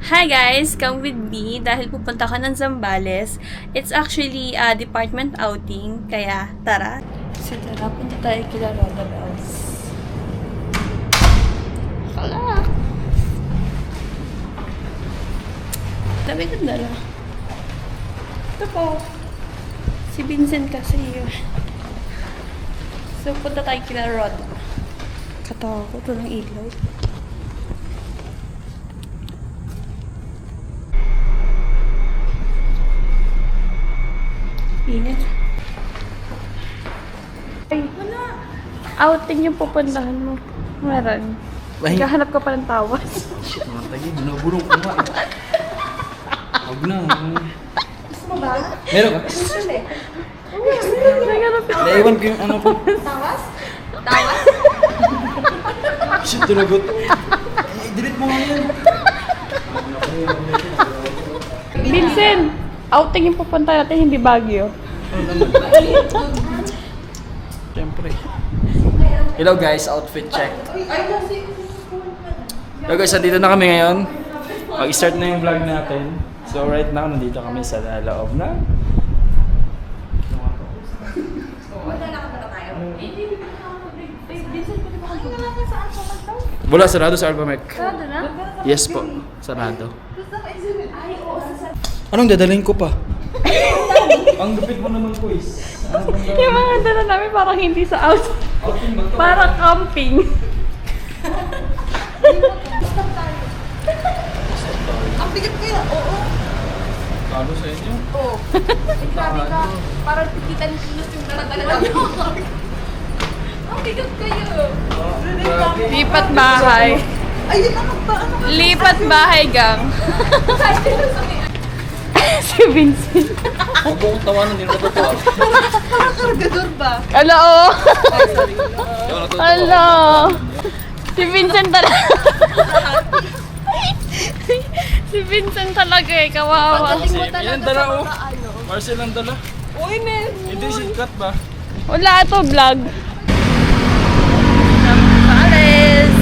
Hi guys! Come with me dahil pupunta ka ng Zambales. It's actually a department outing, kaya tara. So tara, punta tayo kila Roda Bells. Kalak! Dami kong dala. Ito po. Si Vincent kasi yun. So punta tayo kila Roda. Katawa ko ito ng ilaw. Init. Ay, wala. Outing yung pupuntahan mo. Meron. Naghahanap ka pa ng tawas. Shit, mga tagi. Binubulong ko nga. Huwag na. Gusto mo ba? Meron ka? Naghahanap ka. Naiwan ko yung ano ko. Tawas? Tawas? Shit, tinagot. Delete mo nga yan. Vincent! Outing yung pupunta natin, hindi Baguio. Siyempre. Hello guys, outfit check. Hello guys, nandito na kami ngayon. Mag-start na yung vlog natin. So right now, nandito kami sa loob na. Wala, sarado sa Alphamec. Sarado na? Yes po, sarado. Anong dadalhin ko pa? Ang gupit mo naman ko is. Yung mga dala namin parang hindi sa out. Parang camping. Ang bigat kaya, oo. Talo sa inyo? Oo. Grabe ka. Parang tikitan kilos yung daladala namin. Ang bigat kayo. Lipat bahay. Ayun na ba? Ano ka? Lipat bahay gang. Si Vincent. Huwag mo kong tawanan, hindi na natutuwa. Parang kargador ba? Ala, oh. Ay, sorry. Ala. Si Vincent talaga. Si Vincent talaga eh, kawawa. Pagdating mo talaga Yan, dala sa oh. mga ano. Marcel ang dala. Uy, men. Hindi, sikat ba? Wala ito vlog. Zambales.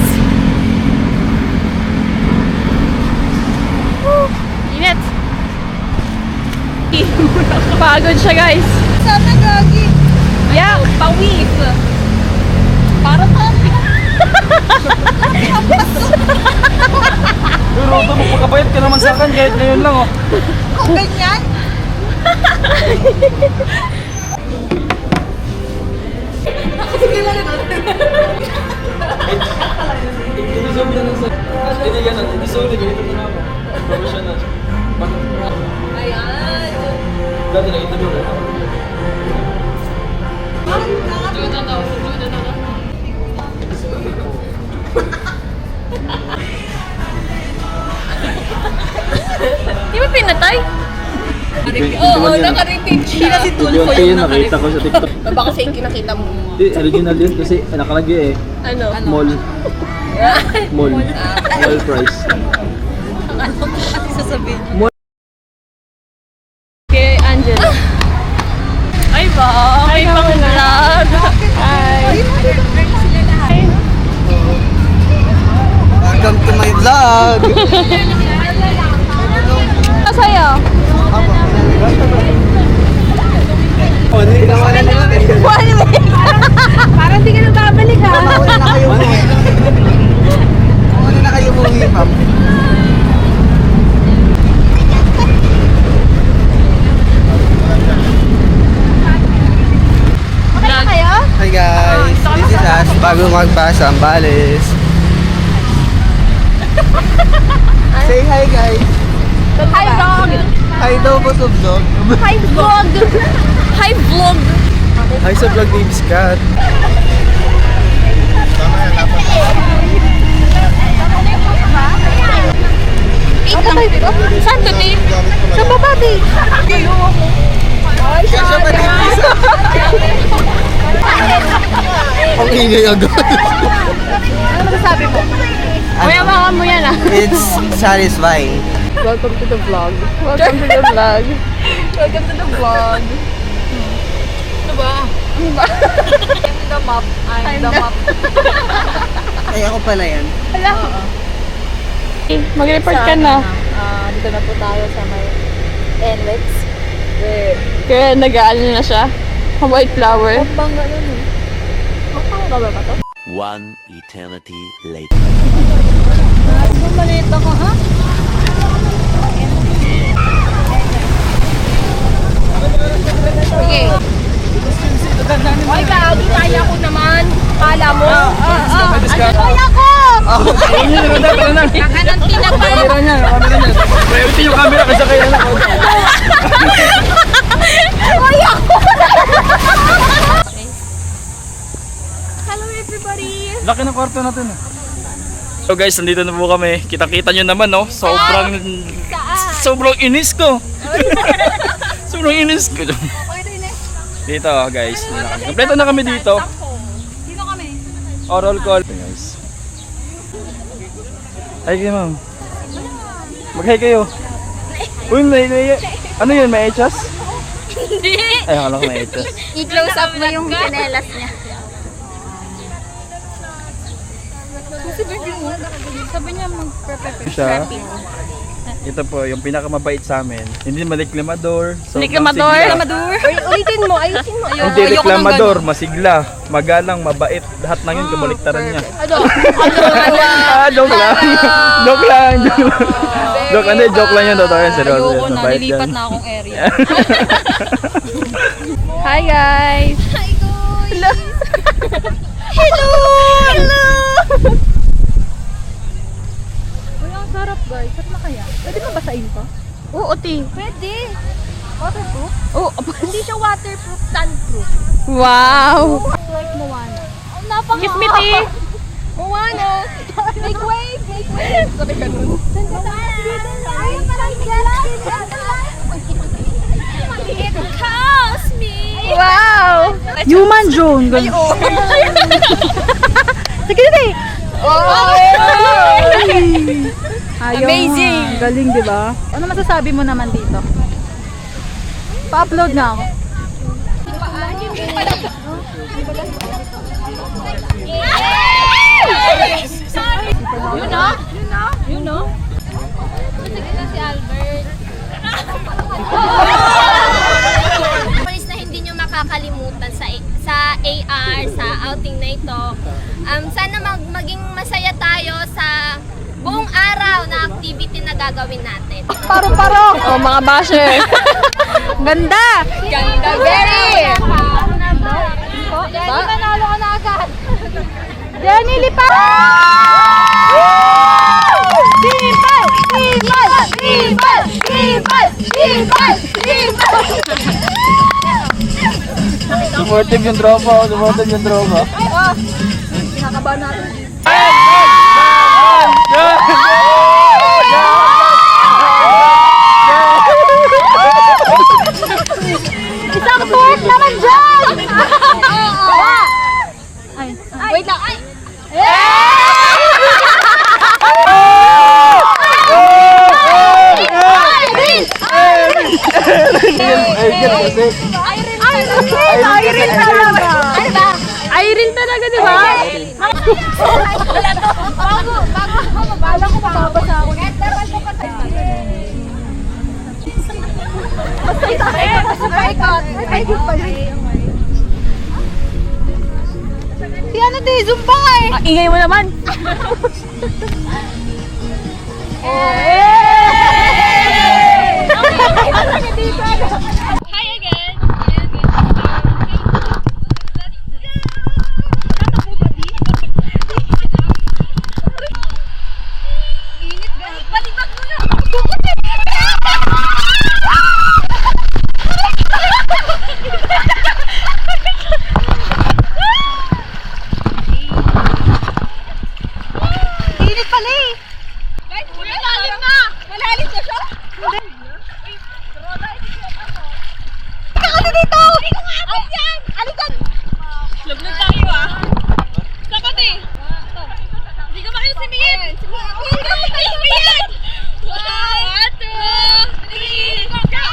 Init. Pagod siya guys. Sana gagi. Yeah, pawis. Para pa. Pero ito, magpakabayad ka naman sa akin kahit ngayon lang oh. Kung ganyan. Sige lang natin. Inisolve na lang sa... Hindi yan, inisolve na ganito na ako. Professional. Ayan. Dati nakita mo na. Di ba pinatay? Oo, naka-repeat siya. Hindi na si Tulfo Yun, yung nakita ko sa TikTok. Baka kasi yung kinakita mo. Hindi, original yun kasi nakalagay eh. Ano? Mall. Mall. Mall price. Ano sasabihin? Kay Angela. Ay ba? May pang vlog. Hi. Sila lahat. Welcome to my vlog! Ano sa'yo? Oh, hindi ka naman Parang di ka na babalik ha. Mauna na kayo mo. Mauna na kayo mo, ma'am. Vlog. Hi guys, this is us. Bago magpasa ang Zambales. Say hi guys. Hi vlog. Hi daw po sa vlog. Hi vlog. Hi vlog. Hi sa vlog ni Biskat. Wait lang. Saan to, Dave? Sa baba, Dave. Ang ingay agad. Ano masasabi mo? Mayamangan mo yan ah. It's satisfying. Welcome to the vlog. Welcome to the vlog. Welcome to the vlog. Ano ba? Ano ba? I'm the map. I'm the map. Ay, ako pala yan. Hala. Mag-report ka na. Dito na po tayo sa may NLEX. Kaya nag-aano na siya. White flower. Bangga yun eh. Makakang ba ba to? One eternity later. Maliit ako, ha? Sige. Ay, gagi, kaya ko naman. Kala mo? Kaya ko! Kakanang tinapay. Priority yung camera kasi kaya na. Kaya ko! Hello everybody! Laki ng kwarto natin. So guys, nandito na po kami. Kita-kita nyo naman, no? Sobrang inis ko. Sobrang inis ko. Dito, guys. Kompleto na kami dito. Sino kami? Oral call. Guys. Hi kayo, ma'am. Mag-hi kayo. Uy, ano yun? May echas? Hindi! Ay, akala ko may echas. I-close up mo yung kanelas niya. Sabi niya mag-prepare. Siya. Ito po, yung pinakamabait sa amin. Hindi maliklamador. Reklamador. Ulitin mo, ayusin mo. Hindi reklamador, masigla, magalang, mabait. Lahat ng yun, kabaliktaran niya. Ano? Joke lang. Joke lang. Joke lang yun. Totoo yan. Seryoso. Ayoko na, Mabait nilipat yan. na akong area. Hi guys! Hi guys! Hello! Hello! Uy, ang sarap guys. Sarap na kaya? Pwede mo basahin to? Oo, ti. Pwede. Waterproof? Oh, Hindi siya waterproof, sunproof. wow! Like Moana. Oh, napaka- Kiss me, ti. Moana! Make wave! Make wave! Sabi ka nun. Ayun pala It calls me! Wow! Human drone. Sige, ti. Amazing! Galing, di ba? Ano masasabi mo naman dito? Pa-upload na ako. Yun na? Yun na? Sige na si Albert. Memories na hindi nyo makakalimutan sa AR, sa outing na ito. Sana maging masaya tayo sa buong araw na activity na gagawin natin. Parong-parong! Oh, mga basher! Ganda! Ganda, very! Jenny, manalo ka na agad! Jenny, lipat! Tripal! Tripal! Tripal! Tripal! Tripal! Tripal! Supportive yung tropa. Supportive yung tropa. Kinakabahan natin. Isang fourth naman dyan! Wait lang! Ay! Irene talaga! Ano ba? Irene talaga, di ba? Bago ako mabala ko mababasa ako. Si ano, di, zumba ka eh! Ingay mo naman! Hi again! Init ba? Balibag mo na! Init pala eh! Guys, malalim na! Malalim na siya! Ano dito? Hindi ko nga abot yan! Alikan! Lablog tayo ah! Dapat eh! Hindi ka makil sumingin! Hindi ka makil sumingin! 1, 2, 3, go!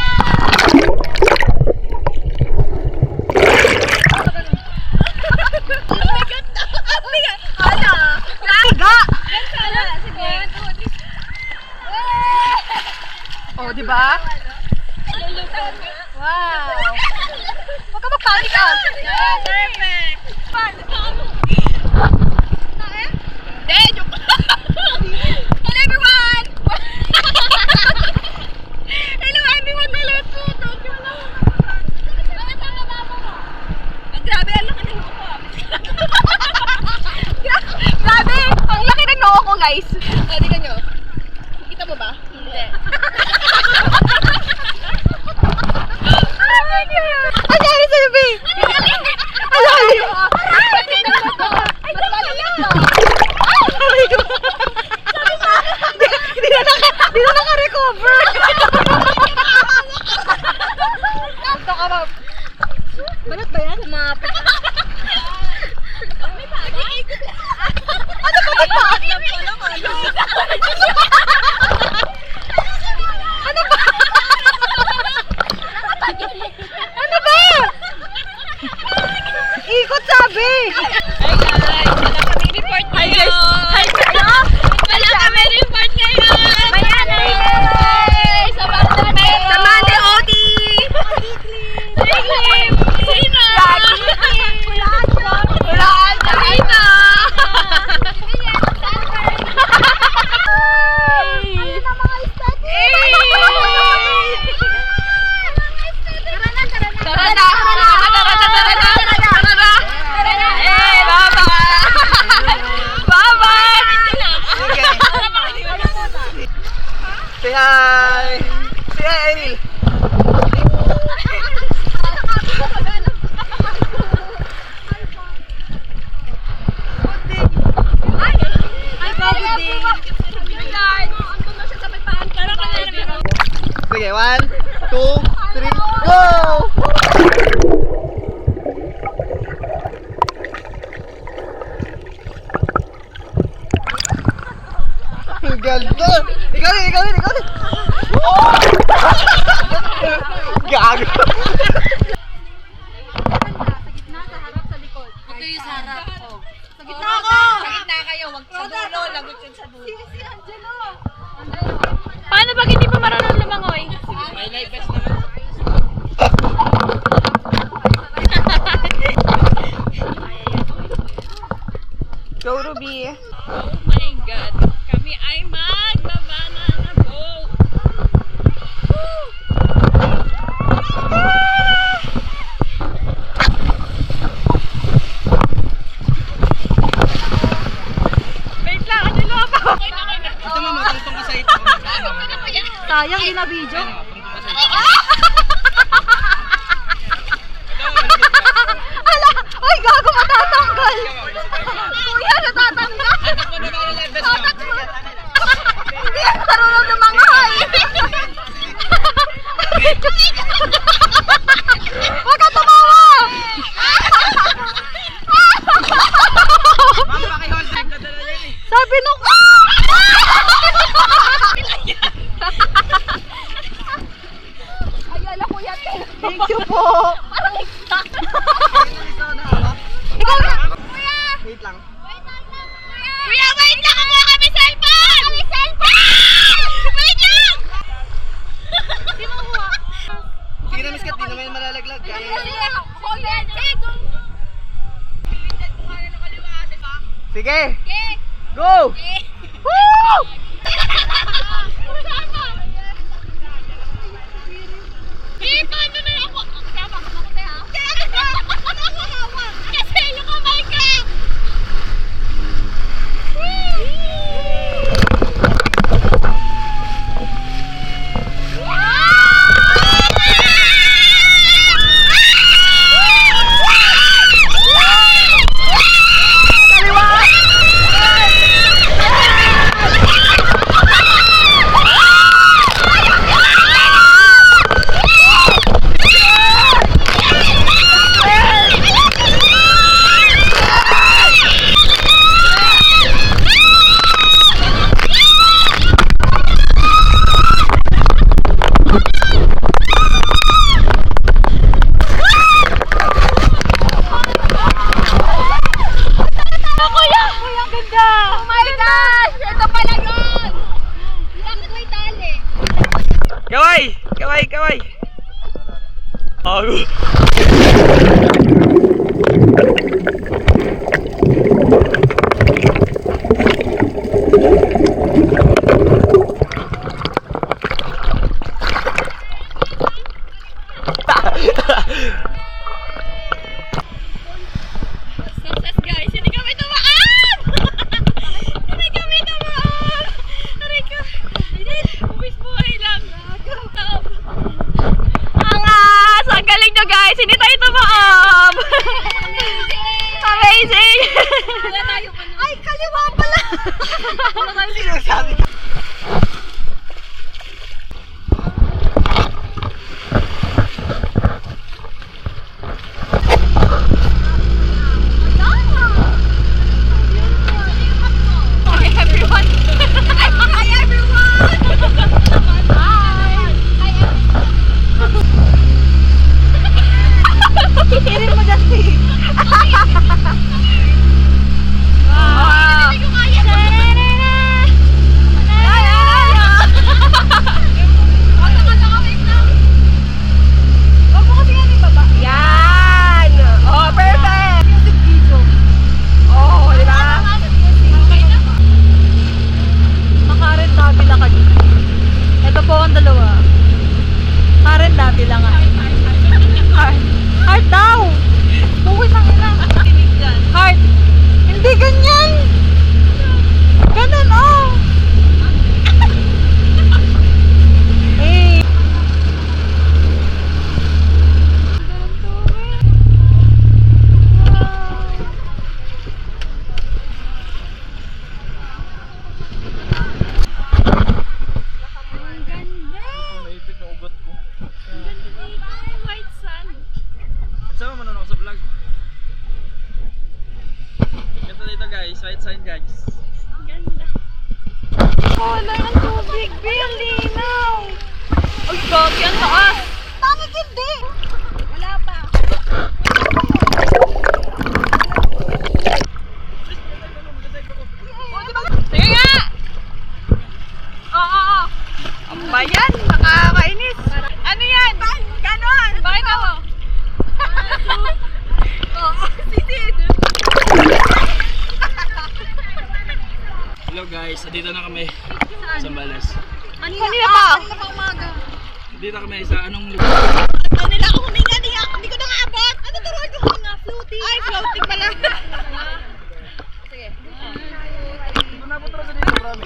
Oh my God! Ano? Higa! Sige! 1, 2, 3. Oh, di ba? Wow! Huwag ka mag-panic out! Perfect! Hello everyone! Hello everyone! Nalatuto! Grabe, ang laki ng noo ko. Grabe! Ang laki ng noo ko, guys. Tingnan nyo. Kita mo ba? Hindi. Ang dami sa labi! Ang dami! Hindi na naka-recover! Ito ka ba? Banat ba yan? Mapit. Ano ba ba? Ano ba? Ano ba? Ikot sabi! Hi guys! Wala kami report ngayon! Hi guys! Wala kami report ngayon! Mayan! Sa Monday OT! Sino? Wala Sino? Say hi! Say hi, Emil! Sige, 1, 2, 3, go! Ang ganda! Ikaw din! Gago! Huwag kayo sa harap ko. Sa gitna ako! Sa gitna kayo, huwag sa dulo. Lagot yun sa dulo. Si Angelo! Paano pag hindi pa marunong lumangoy? May life vest naman. Go, Ruby! Oh my God! Kami ay magbabana na boat! Wait lang! Ano na ako? Ito mo, matutong ka sa ito. Sayang, di na video. Ala! Ay, gago, matatanggal! Kuya, natatanggal! Hindi ako marunong lumangoy! Huwag ka tumawa! Sabi nung... Ayala, kuya, thank you po! Parang exact! Ikaw na! Kuya! Wait lang. Kuya, wait lang! Kukuha kami cellphone! Kami cellphone! Wait lang! Sino kuha? Sige na, Miskat, di naman malalaglag. Sige! Go! Woo! Paano na ako? Tama ka ako tayo. Kasi yung kamay ka! Kaway! Kaway! Kaway! Ago! Success guys, hindi kami tumaan! Hindi kami tumaan! Aray ka! Uwis buhay lang! Angas! Ang galing nyo guys! Hindi tayo tumaan! Amazing! Ay, kaliwa pala! Sinasabi ko. Hi everyone! Hi everyone! Hirin mo dati! Wow! Hindi ko kaya! Yan! Oh, perfect! Music video. Oh, di ba? Makarin dati lang ka dito. Ito po ang dalawa. Karen dati lang nga. Heart daw! Buwi ng ina. Heart. Hindi ganyan! Ganun oh! Eh. Naipit na ugat ko. White sun. Sama mo na ako sa vlog. Ganda dito guys, right side guys. Ganda. Color ng tubig. Ang linaw. Ay, gagi. Ang taas. Bakit hindi? Wala pa. Sige nga! Oo. Ang bayan. Nakakainis. Ano yan? Ganon. Bakit ako? Oo. Sisid. Hello guys, dito na kami sa Balas. Kanina pa umaga. Dito kami sa anong lugar? Kanila ako huminga. Hindi ko na nga abot. Ano turuan ko huminga? Floating. Ay, floating pala. Sige. Punta sa dito, marami.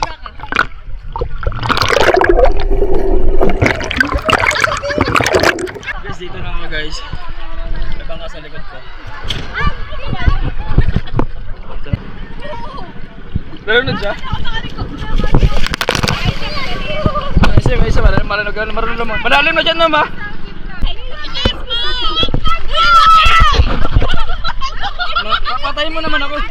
Guys, dito na ako guys. May bangka sa likod ko. Laro na siya? Isa, marunong naman. Malalim na dyan naman. Papatayin mo naman ako.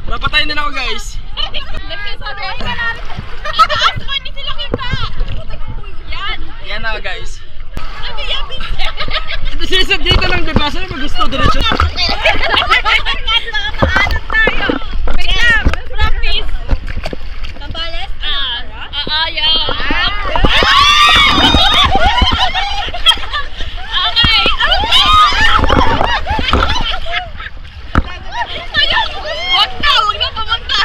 Papatayin din ako guys. Yan na guys. Sisig dito lang diba? Saan mo gusto? Diretso? Wait lang, let's practice. Sambales? Yan. Okay. Wag na pumunta.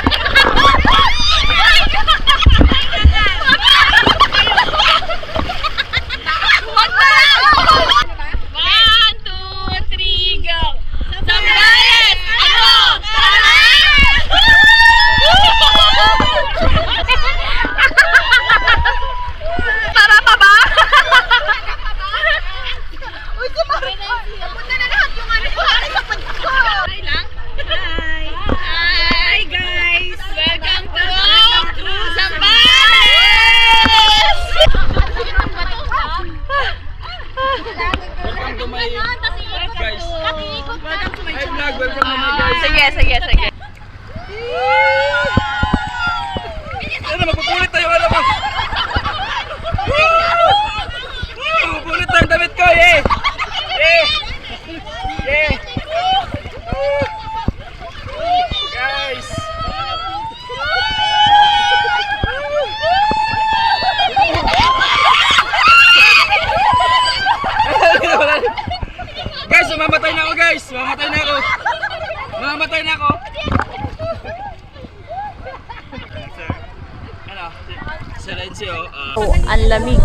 Silencio. Oh, ang lamig.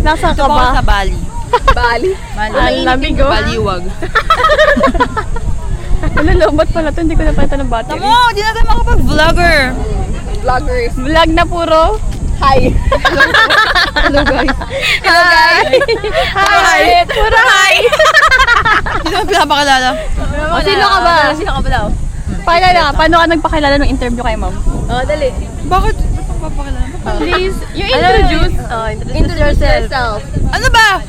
Nasaan ka ba? Sa Bali. Bali? Ang lamig oh. Baliwag. Ano, lombat pala to. Hindi ko napalitan ng battery. Tamo, di na tayo makapag-vlogger. Vloggers. Vlog na puro. Hi. Hello guys. Hello guys. Hi. Puro hi. Hindi naman pinapakalala. O, sino ka ba? Sino ka ba daw? Pakilala ka. Paano ka nagpakilala ng interview kay ma'am? Oh, dali. Bakit? Papakilala? Please, you introduce. Introduce yourself. Ano ba?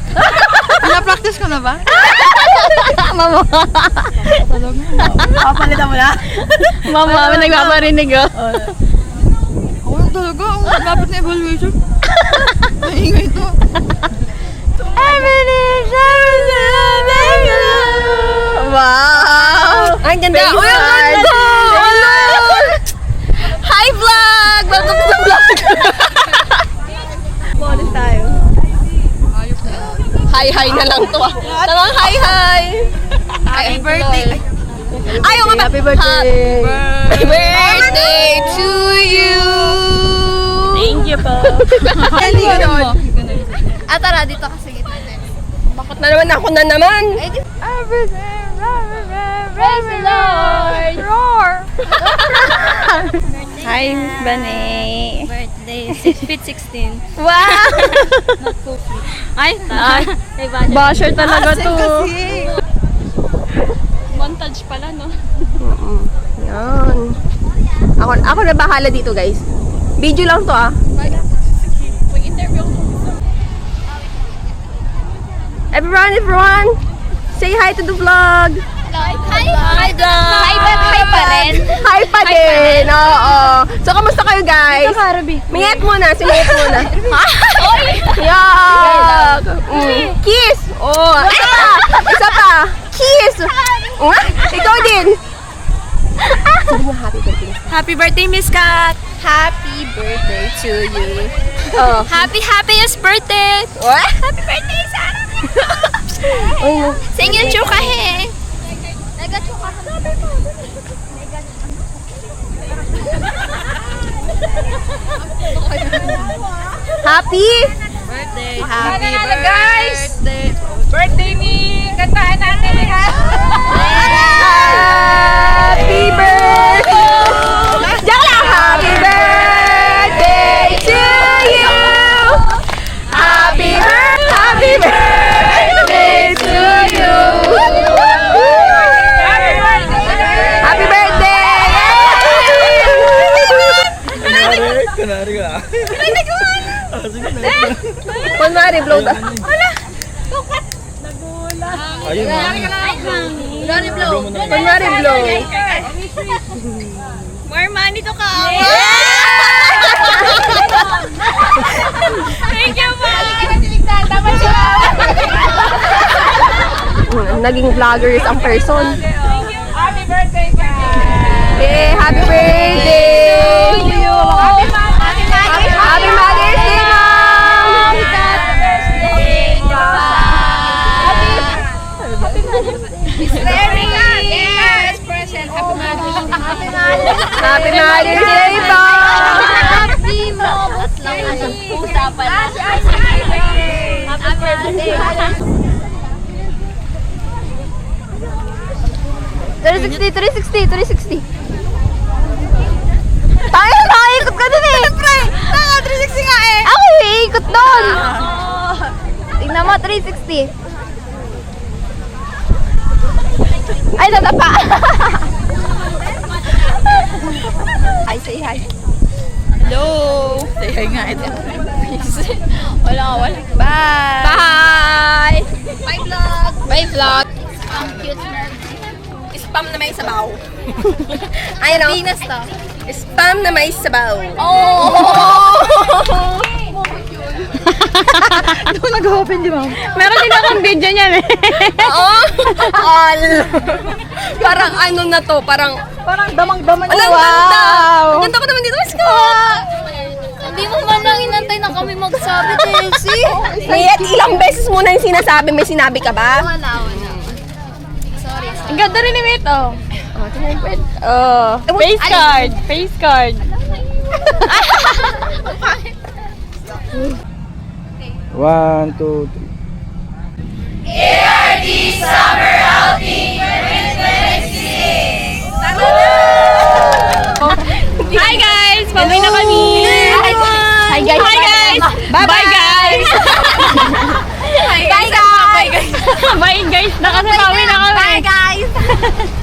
Pina-practice ko na ba? Mama. Papalitan mo na? Mama, nagpaparinig oh. Ako talaga. Ang lapit na evaluation. Maingay ito. Wow! Ang ganda! Uy, ang ganda! Hi vlog! Welcome to the vlog! Bonus tayo. Hi na lang to ah. Tamang hi! Happy birthday. Ayaw nga ba? Happy birthday! Happy birthday to you! Thank you po. Tara, dito ka sa gitna. Bakit na naman ako na naman? Praise the Lord! Roar! Hi, Bane. Birthday, 6'16". Wow! Ay, Basher talaga to. montage pala, no? Yan. Ako na bahala dito, guys. Video lang to ah. Mag-interview ko. Everyone, say hi to the vlog. Hi, vlog! Hi pa rin. Hi pa din. Oo. So, kamusta kayo, guys? Arabi. Mingit muna. Singit muna. Yak! Kiss! Oh, isa pa! Isa pa! Kiss! Ikaw din! Happy birthday, Miss Kat. Happy birthday to you. Oh. Happiest birthday! What? Happy birthday, Sarah! Sing yung chuka he! Nag-chuka ka sabi mo. Happy? Birthday. Happy guys! Birthday ni kantahan natin. Happy birthday! Diyan lang! Happy birthday to you! Happy birthday to you! Happy birthday! Kunwari ka. Kunwari, blow the... Ayun na. Kunwari, blow. More money to come! Thank you po! Dapat siya! Naging vloggers ang person. Happy birthday, Kat. Hey, happy birthday! To you. Happy Mother's Day, Mom! Yes! Present! Happy Mother's Day! Happy Mother's Day, Mom! Happy Mother's Day! Usapan na. Happy birthday! 360. Tayo, nakaikot ka dun eh! Siyempre! Tanga, 360 nga eh. Ako yung iikot dun! Tingnan mo, 360. Ay, natapa! Hi, say hi. Hello. Say hi nga ito. Wala. Bye! Bye! Bye vlog! Bye, vlog! Ang cute na. Spam na may sabaw. Ayun o. Venus to. Spam na may sabaw. Oh! Hindi ko nag-open, di ba? Meron din akong video niyan eh. Oo. All. Parang ano na to, parang Damang-daman. Alam, ganda! Ang ganda ko naman dito, Miss Ko! Hindi mo man lang inantay na kami magsabi, Chelsea. Niyet, ilang beses mo na yung sinasabi, may sinabi ka ba? Wala. Sorry. Ang ganda rin ni Mate, oh. Face card. One, two, three. Hi guys! Pauwi na kami! Hi guys! Hi guys! Bye guys! Bye guys! Bye guys! Nakasapawin na kami! Bye guys!